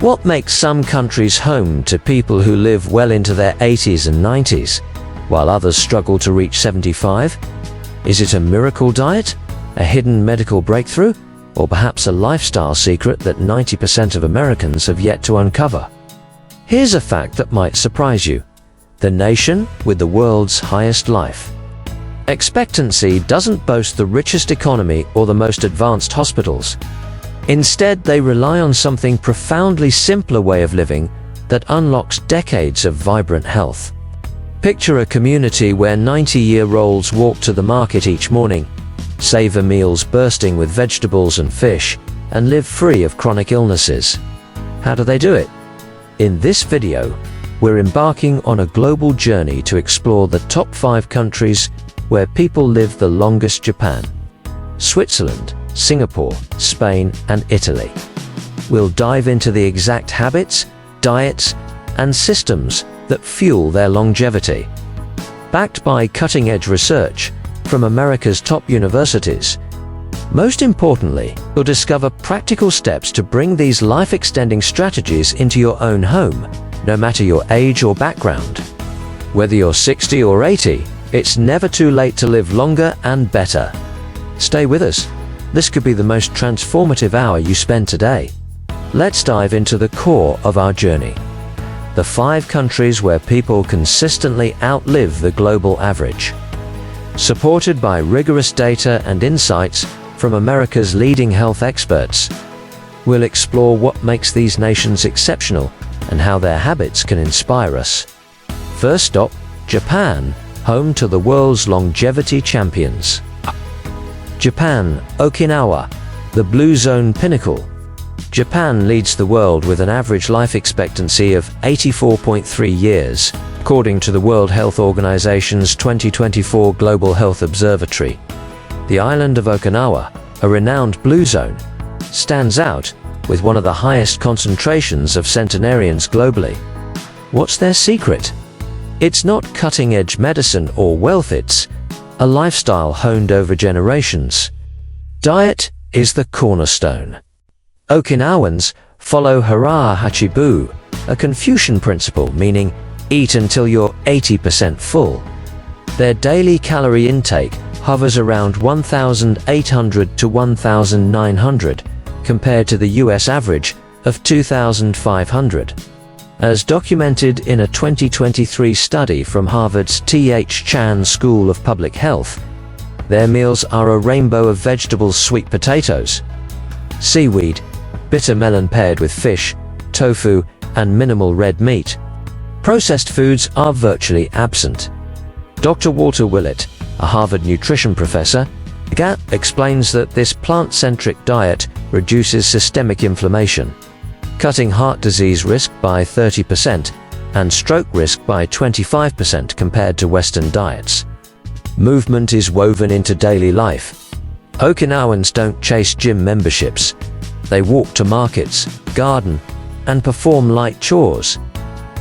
What makes some countries home to people who live well into their 80s and 90s, while others struggle to reach 75? Is it a miracle diet, a hidden medical breakthrough, or perhaps a lifestyle secret that 90% of Americans have yet to uncover? Here's a fact that might surprise you. The nation with the world's highest life expectancy doesn't boast the richest economy or the most advanced hospitals. Instead, they rely on something profoundly simpler way of living that unlocks decades of vibrant health. Picture a community where 90-year-olds walk to the market each morning, savor meals bursting with vegetables and fish, and live free of chronic illnesses. How do they do it? In this video, we're embarking on a global journey to explore the top 5 countries where people live the longest: Japan, Switzerland, Singapore, Spain, and Italy. We'll dive into the exact habits, diets, and systems that fuel their longevity. Backed by cutting-edge research from America's top universities. Most importantly, you'll discover practical steps to bring these life-extending strategies into your own home, no matter your age or background. Whether you're 60 or 80, it's never too late to live longer and better. Stay with us. This could be the most transformative hour you spend today. Let's dive into the core of our journey. The 5 countries where people consistently outlive the global average. Supported by rigorous data and insights from America's leading health experts, we'll explore what makes these nations exceptional and how their habits can inspire us. First stop, Japan, home to the world's longevity champions. Japan, Okinawa, the Blue Zone pinnacle. Japan leads the world with an average life expectancy of 84.3 years, according to the World Health Organization's 2024 Global Health Observatory. The island of Okinawa, a renowned Blue Zone, stands out with one of the highest concentrations of centenarians globally. What's their secret? It's not cutting-edge medicine or wealth, it's a lifestyle honed over generations. Diet is the cornerstone. Okinawans follow Hara Hachibu, a Confucian principle meaning eat until you're 80% full. Their daily calorie intake hovers around 1,800 to 1,900, compared to the US average of 2,500. As documented in a 2023 study from Harvard's T.H. Chan School of Public Health, their meals are a rainbow of vegetables, sweet potatoes, seaweed, bitter melon paired with fish, tofu, and minimal red meat. Processed foods are virtually absent. Dr. Walter Willett, a Harvard nutrition professor, explains that this plant-centric diet reduces systemic inflammation, cutting heart disease risk by 30% and stroke risk by 25% compared to Western diets. Movement is woven into daily life. Okinawans don't chase gym memberships. They walk to markets, garden, and perform light chores.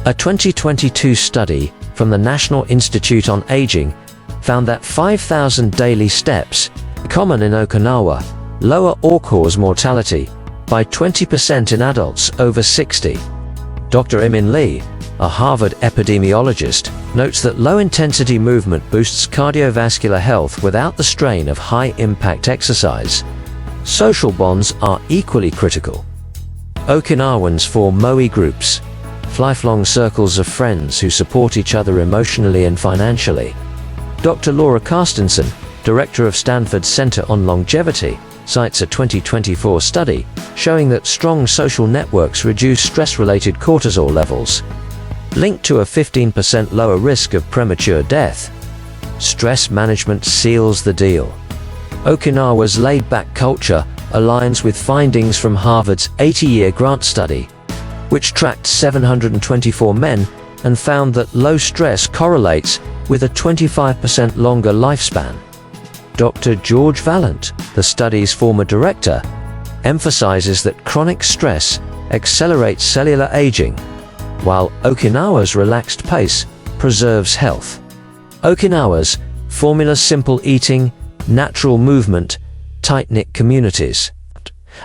A 2022 study from the National Institute on Aging found that 5,000 daily steps, common in Okinawa, lower all-cause mortality by 20% in adults over 60. Dr. Imin Lee, a Harvard epidemiologist, notes that low-intensity movement boosts cardiovascular health without the strain of high-impact exercise. Social bonds are equally critical. Okinawans form moe groups, lifelong circles of friends who support each other emotionally and financially. Dr. Laura Carstensen, director of Stanford's Center on Longevity, cites a 2024 study showing that strong social networks reduce stress-related cortisol levels, linked to a 15% lower risk of premature death. Stress management seals the deal. Okinawa's laid-back culture aligns with findings from Harvard's 80-year grant study, which tracked 724 men and found that low stress correlates with a 25% longer lifespan. Dr. George Vallant, the study's former director, emphasizes that chronic stress accelerates cellular aging, while Okinawa's relaxed pace preserves health. Okinawa's formula: simple eating, natural movement, tight-knit communities,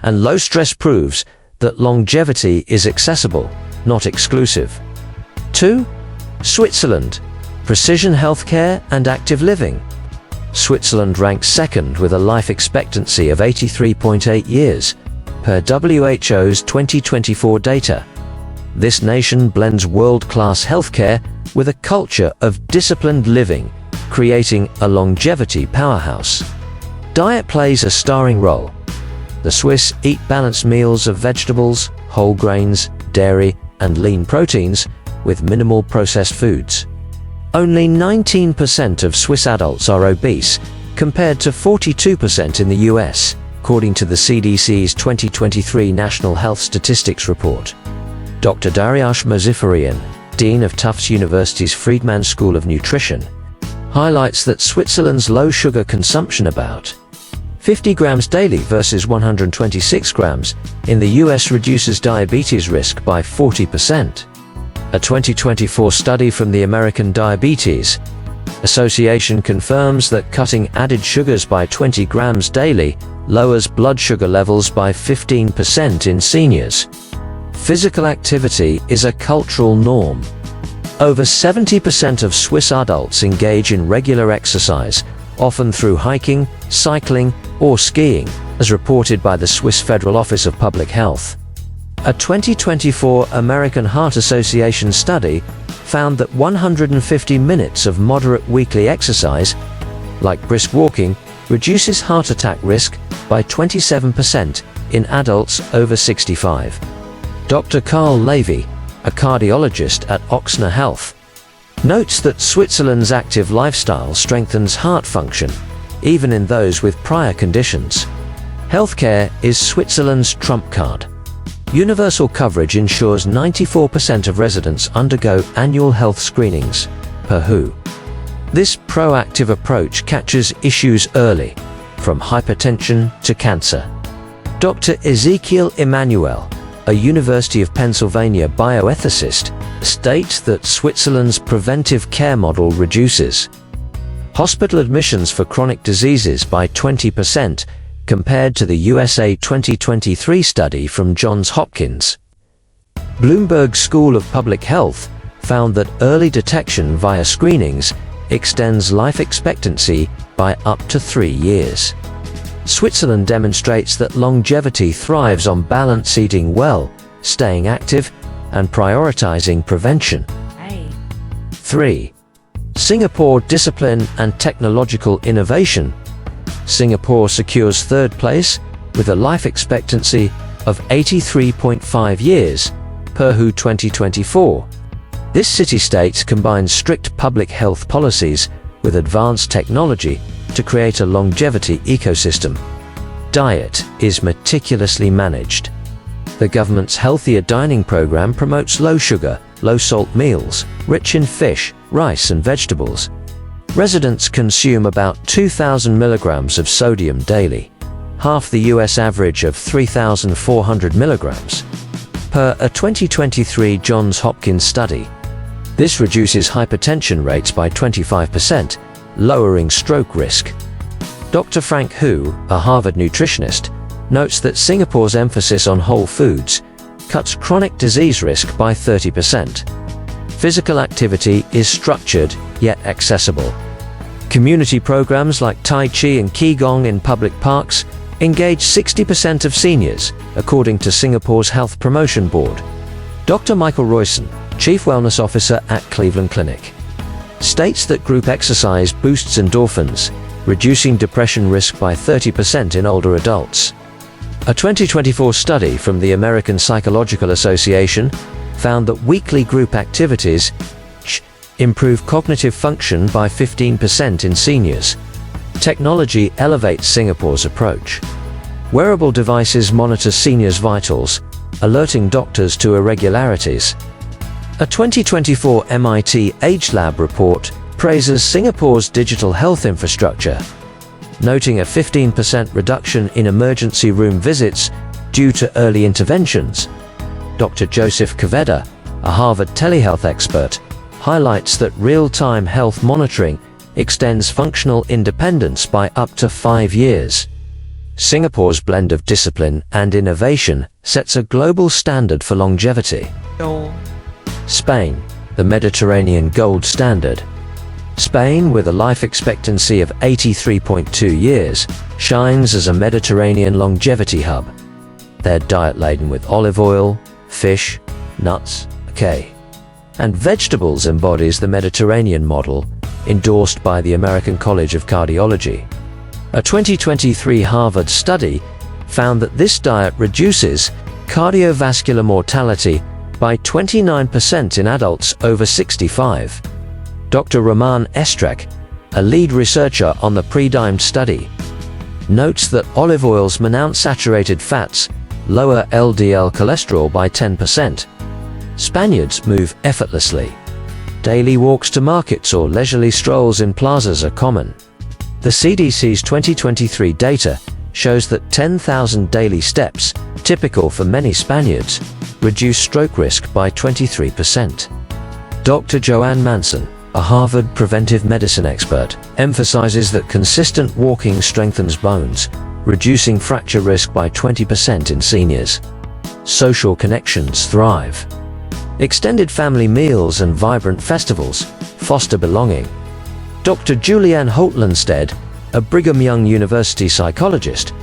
and low stress proves that longevity is accessible, not exclusive. 2. Switzerland, precision healthcare and active living. Switzerland ranks second with a life expectancy of 83.8 years, per WHO's 2024 data. This nation blends world-class healthcare with a culture of disciplined living, creating a longevity powerhouse. Diet plays a starring role. The Swiss eat balanced meals of vegetables, whole grains, dairy, and lean proteins, with minimal processed foods. Only 19% of Swiss adults are obese, compared to 42% in the US, according to the CDC's 2023 National Health Statistics Report. Dr. Dariush Mozafarian, Dean of Tufts University's Friedman School of Nutrition, highlights that Switzerland's low sugar consumption, about 50 grams daily versus 126 grams in the US, reduces diabetes risk by 40%. A 2024 study from the American Diabetes Association confirms that cutting added sugars by 20 grams daily lowers blood sugar levels by 15% in seniors. Physical activity is a cultural norm. Over 70% of Swiss adults engage in regular exercise, often through hiking, cycling, or skiing, as reported by the Swiss Federal Office of Public Health. A 2024 American Heart Association study found that 150 minutes of moderate weekly exercise, like brisk walking, reduces heart attack risk by 27% in adults over 65. Dr. Karl Levy, a cardiologist at Ochsner Health, notes that Switzerland's active lifestyle strengthens heart function, even in those with prior conditions. Healthcare is Switzerland's trump card. Universal coverage ensures 94% of residents undergo annual health screenings, per WHO. This proactive approach catches issues early, from hypertension to cancer. Dr. Ezekiel Emanuel, a University of Pennsylvania bioethicist, states that Switzerland's preventive care model reduces hospital admissions for chronic diseases by 20%, compared to the USA 2023 study from Johns Hopkins. Bloomberg School of Public Health found that early detection via screenings extends life expectancy by up to 3 years. Switzerland demonstrates that longevity thrives on balance, eating well, staying active, and prioritizing prevention. 3. Singapore, discipline and technological innovation. Singapore secures third place with a life expectancy of 83.5 years, per WHO 2024. This city-state combines strict public health policies with advanced technology to create a longevity ecosystem. Diet is meticulously managed. The government's healthier dining program promotes low-sugar, low-salt meals, rich in fish, rice and vegetables. Residents consume about 2,000 milligrams of sodium daily, half the US average of 3,400 milligrams, per a 2023 Johns Hopkins study. This reduces hypertension rates by 25%, lowering stroke risk. Dr. Frank Hu, a Harvard nutritionist, notes that Singapore's emphasis on whole foods cuts chronic disease risk by 30%. Physical activity is structured yet accessible. Community programs like Tai Chi and Qigong in public parks engage 60% of seniors, according to Singapore's Health Promotion Board. Dr. Michael Royson, Chief Wellness Officer at Cleveland Clinic, states that group exercise boosts endorphins, reducing depression risk by 30% in older adults. A 2024 study from the American Psychological Association found that weekly group activities improve cognitive function by 15% in seniors. Technology elevates Singapore's approach. Wearable devices monitor seniors' vitals, alerting doctors to irregularities. A 2024 MIT AgeLab report praises Singapore's digital health infrastructure, noting a 15% reduction in emergency room visits due to early interventions. Dr. Joseph Kveda, a Harvard telehealth expert, highlights that real-time health monitoring extends functional independence by up to 5 years. Singapore's blend of discipline and innovation sets a global standard for longevity. Spain, the Mediterranean gold standard. Spain, with a life expectancy of 83.2 years, shines as a Mediterranean longevity hub. Their diet laden with olive oil, fish, nuts, and vegetables embodies the Mediterranean model, endorsed by the American College of Cardiology. A 2023 Harvard study found that this diet reduces cardiovascular mortality by 29% in adults over 65. Dr. Rahman Estrak, a lead researcher on the pre-dimed study, notes that olive oil's monounsaturated fats lower LDL cholesterol by 10%. Spaniards move effortlessly. Daily walks to markets or leisurely strolls in plazas are common. The CDC's 2023 data shows that 10,000 daily steps, typical for many Spaniards, reduce stroke risk by 23%. Dr. Joanne Manson, a Harvard preventive medicine expert, emphasizes that consistent walking strengthens bones, reducing fracture risk by 20% in seniors. Social connections thrive. Extended family meals and vibrant festivals foster belonging. Dr. Julianne Holt-Lundstedt, a Brigham Young University psychologist,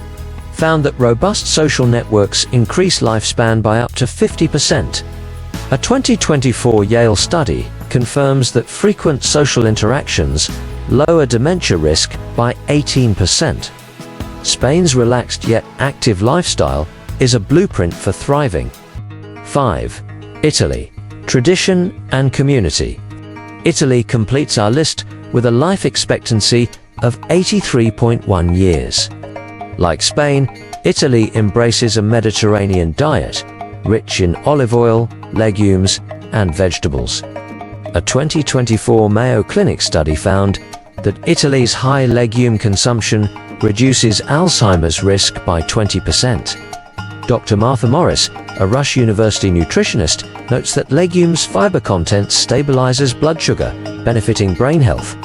found that robust social networks increase lifespan by up to 50%. A 2024 Yale study confirms that frequent social interactions lower dementia risk by 18%. Spain's relaxed yet active lifestyle is a blueprint for thriving. 5. Italy, tradition and community. Italy completes our list with a life expectancy of 83.1 years. Like Spain, Italy embraces a Mediterranean diet, rich in olive oil, legumes, and vegetables. A 2024 Mayo Clinic study found that Italy's high legume consumption reduces Alzheimer's risk by 20%. Dr. Martha Morris, a Rush University nutritionist, notes that legumes' fiber content stabilizes blood sugar, benefiting brain health.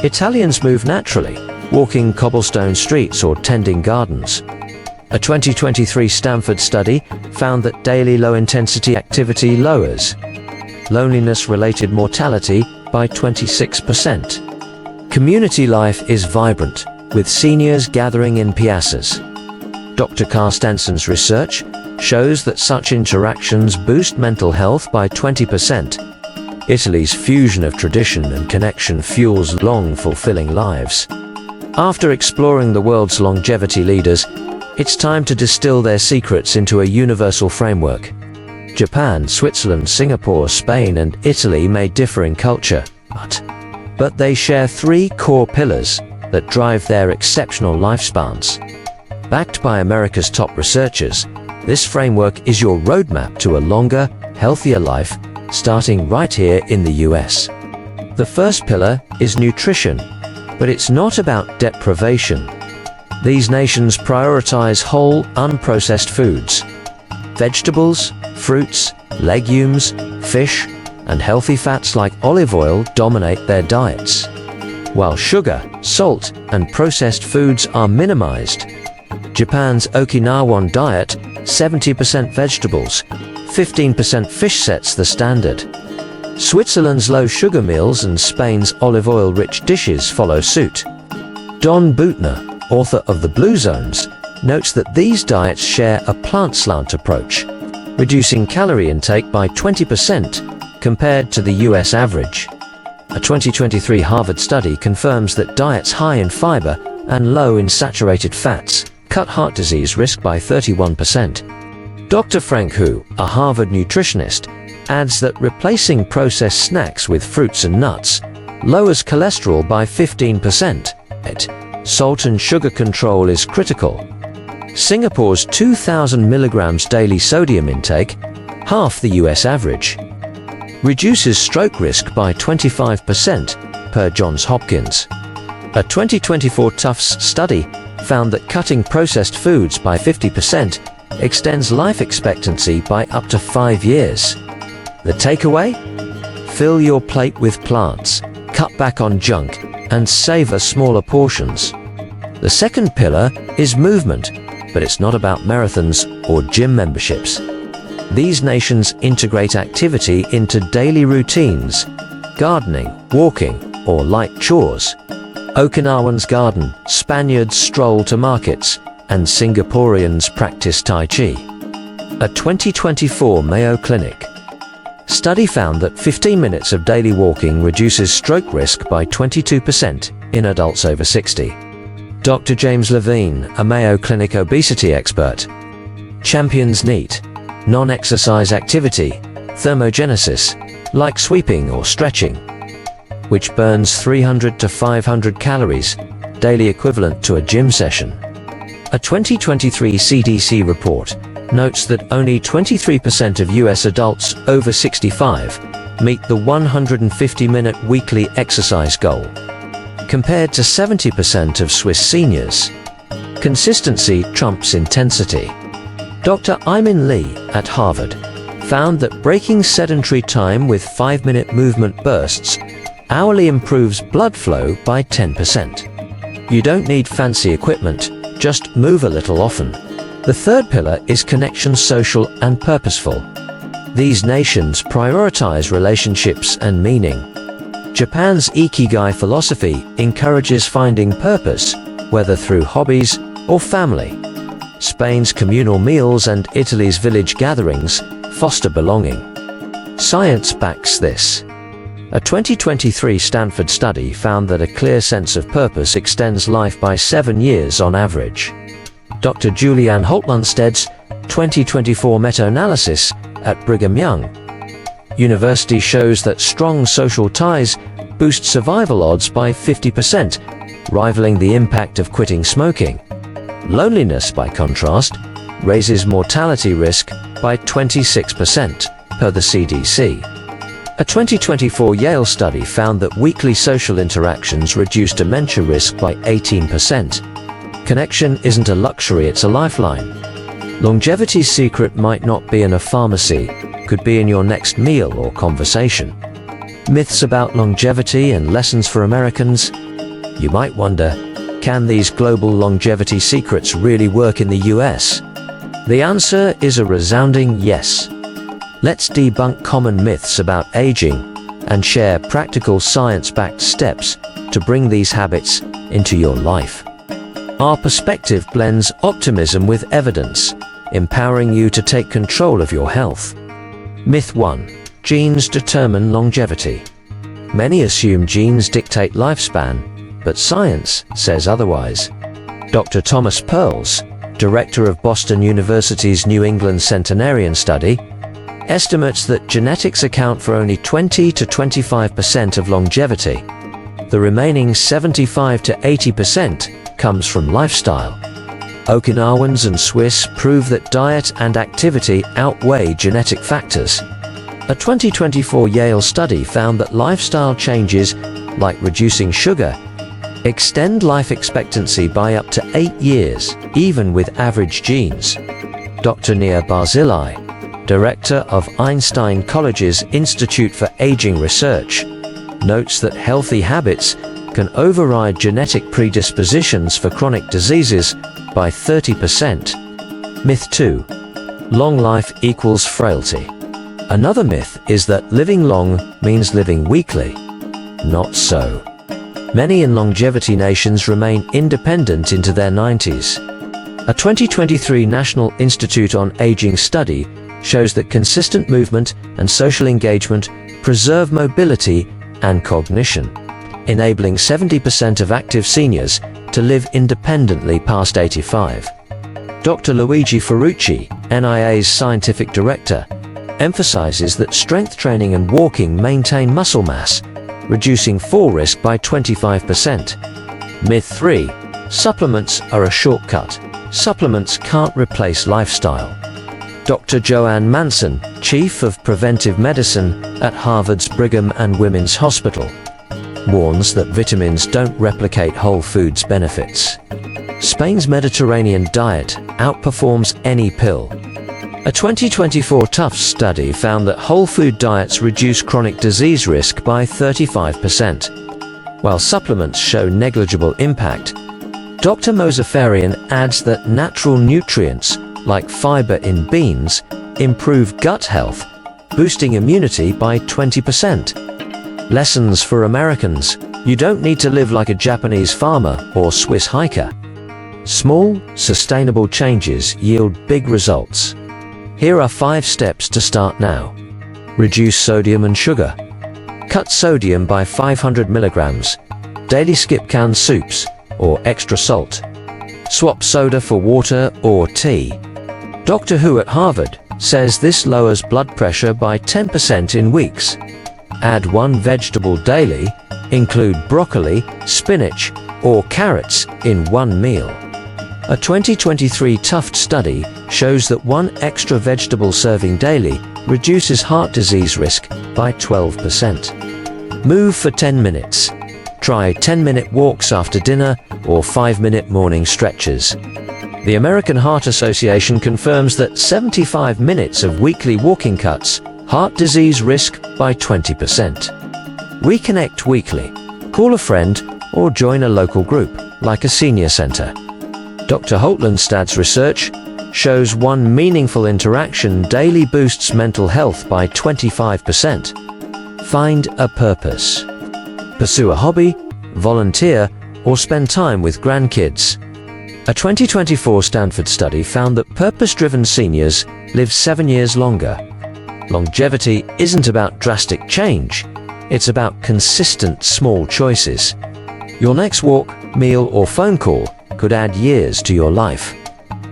Italians move naturally, walking cobblestone streets or tending gardens. A 2023 Stanford study found that daily low-intensity activity lowers loneliness-related mortality by 26%. Community life is vibrant, with seniors gathering in piazzas. Dr. Carl Stenson's research shows that such interactions boost mental health by 20%. Italy's fusion of tradition and connection fuels long, fulfilling lives. After exploring the world's longevity leaders, it's time to distill their secrets into a universal framework. Japan, Switzerland, Singapore, Spain, and Italy may differ in culture, but they share three core pillars that drive their exceptional lifespans. Backed by America's top researchers, this framework is your roadmap to a longer, healthier life, starting right here in the US. The first pillar is nutrition, but it's not about deprivation. These nations prioritize whole, unprocessed foods. Vegetables, fruits, legumes, fish, and healthy fats like olive oil dominate their diets, while sugar, salt, and processed foods are minimized. Japan's Okinawan diet, 70% vegetables, 15% fish sets the standard. Switzerland's low-sugar meals and Spain's olive oil-rich dishes follow suit. Don Boutner, author of The Blue Zones, notes that these diets share a plant slant approach, reducing calorie intake by 20% compared to the US average. A 2023 Harvard study confirms that diets high in fiber and low in saturated fats cut heart disease risk by 31%. Dr. Frank Hu, a Harvard nutritionist, adds that replacing processed snacks with fruits and nuts lowers cholesterol by 15%. Salt and sugar control is critical. Singapore's 2,000 milligrams daily sodium intake, half the US average, reduces stroke risk by 25% per Johns Hopkins. A 2024 Tufts study found that cutting processed foods by 50% extends life expectancy by up to 5 years. The takeaway? Fill your plate with plants, cut back on junk, and savor smaller portions. The second pillar is movement, but it's not about marathons or gym memberships. These nations integrate activity into daily routines: gardening, walking, or light chores. Okinawans garden, Spaniards stroll to markets, and Singaporeans practice Tai Chi. A 2024 Mayo Clinic study found that 15 minutes of daily walking reduces stroke risk by 22% in adults over 60. Dr. James Levine, a Mayo Clinic obesity expert, champions NEAT, non-exercise activity, thermogenesis, like sweeping or stretching, which burns 300 to 500 calories, daily equivalent to a gym session. A 2023 CDC report notes that only 23% of US adults over 65 meet the 150-minute weekly exercise goal, compared to 70% of Swiss seniors. Consistency trumps intensity. Dr. Imin Lee at Harvard found that breaking sedentary time with 5-minute movement bursts hourly improves blood flow by 10%. You don't need fancy equipment, just move a little often. The third pillar is connection, social and purposeful. These nations prioritize relationships and meaning. Japan's Ikigai philosophy encourages finding purpose, whether through hobbies or family. Spain's communal meals and Italy's village gatherings foster belonging. Science backs this. A 2023 Stanford study found that a clear sense of purpose extends life by 7 years on average. Dr. Julianne Holt-Lunsted's 2024 meta-analysis at Brigham Young University shows that strong social ties boost survival odds by 50%, rivaling the impact of quitting smoking. Loneliness, by contrast, raises mortality risk by 26%, per the CDC. A 2024 Yale study found that weekly social interactions reduce dementia risk by 18%. Connection isn't a luxury, it's a lifeline. Longevity's secret might not be in a pharmacy, could be in your next meal or conversation. Myths about longevity and lessons for Americans? You might wonder, can these global longevity secrets really work in the US? The answer is a resounding yes. Let's debunk common myths about aging and share practical science-backed steps to bring these habits into your life. Our perspective blends optimism with evidence, empowering you to take control of your health. Myth 1. Genes determine longevity. Many assume genes dictate lifespan, but science says otherwise. Dr. Thomas Perls, director of Boston University's New England Centenarian Study, estimates that genetics account for only 20 to 25% of longevity. The remaining 75 to 80% comes from lifestyle. Okinawans and Swiss prove that diet and activity outweigh genetic factors. A 2024 Yale study found that lifestyle changes, like reducing sugar, extend life expectancy by up to 8 years, even with average genes. Dr. Nia Barzilai, director of Einstein College's Institute for Aging Research, notes that healthy habits can override genetic predispositions for chronic diseases by 30%. Myth 2. Long life equals frailty. Another myth is that living long means living weakly. Not so. Many in longevity nations remain independent into their 90s. A 2023 National Institute on Aging study shows that consistent movement and social engagement preserve mobility and cognition, enabling 70% of active seniors to live independently past 85. Dr. Luigi Ferrucci, NIA's scientific director, emphasizes that strength training and walking maintain muscle mass, reducing fall risk by 25%. Myth 3. Supplements are a shortcut. Supplements can't replace lifestyle. Dr. Joanne Manson, Chief of Preventive Medicine at Harvard's Brigham and Women's Hospital, warns that vitamins don't replicate whole foods benefits. Spain's Mediterranean diet outperforms any pill. A 2024 Tufts study found that whole food diets reduce chronic disease risk by 35%. While supplements show negligible impact, Dr. Mozafarian adds that natural nutrients, like fiber in beans, improve gut health, boosting immunity by 20%. Lessons for Americans: you don't need to live like a Japanese farmer or Swiss hiker. Small, sustainable changes yield big results. Here are 5 steps to start now. Reduce sodium and sugar. Cut sodium by 500 milligrams. Daily skip canned soups or extra salt. Swap soda for water or tea. Dr. Hu at Harvard says this lowers blood pressure by 10% in weeks. Add 1 vegetable daily. Include broccoli, spinach, or carrots in 1 meal. A 2023 Tufts study shows that 1 extra vegetable serving daily reduces heart disease risk by 12%. Move for 10 minutes. Try 10-minute walks after dinner or 5-minute morning stretches. The American Heart Association confirms that 75 minutes of weekly walking cuts heart disease risk by 20%. Reconnect weekly. Call a friend or join a local group, like a senior center. Dr. Holtlandstad's research shows 1 meaningful interaction daily boosts mental health by 25%. Find a purpose. Pursue a hobby, volunteer, or spend time with grandkids. A 2024 Stanford study found that purpose-driven seniors live 7 years longer. Longevity isn't about drastic change. It's about consistent small choices. Your next walk, meal, or phone call could add years to your life.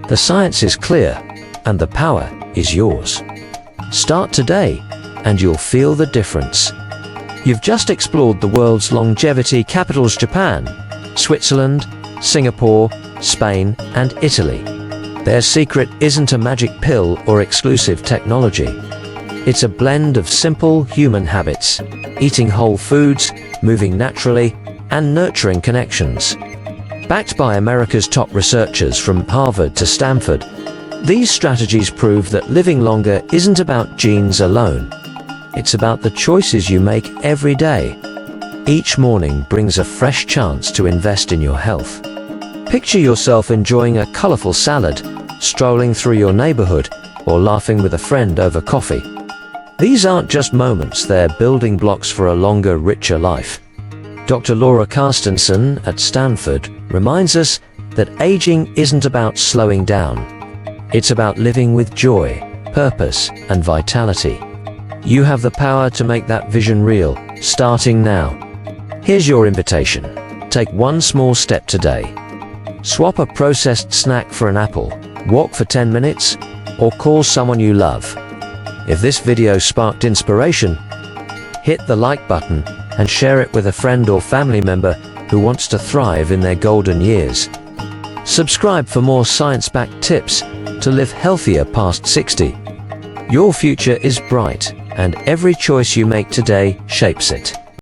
The science is clear, and the power is yours. Start today, and you'll feel the difference. You've just explored the world's longevity capitals: Japan, Switzerland, Singapore, Spain, and Italy. Their secret isn't a magic pill or exclusive technology. It's a blend of simple human habits: eating whole foods, moving naturally, and nurturing connections. Backed by America's top researchers from Harvard to Stanford, these strategies prove that living longer isn't about genes alone. It's about the choices you make every day. Each morning brings a fresh chance to invest in your health. Picture yourself enjoying a colorful salad, strolling through your neighborhood, or laughing with a friend over coffee. These aren't just moments, they're building blocks for a longer, richer life. Dr. Laura Carstensen at Stanford reminds us that aging isn't about slowing down. It's about living with joy, purpose, and vitality. You have the power to make that vision real, starting now. Here's your invitation. Take 1 small step today. Swap a processed snack for an apple, walk for 10 minutes, or call someone you love. If this video sparked inspiration, hit the like button and share it with a friend or family member who wants to thrive in their golden years. Subscribe for more science-backed tips to live healthier past 60. Your future is bright, and every choice you make today shapes it.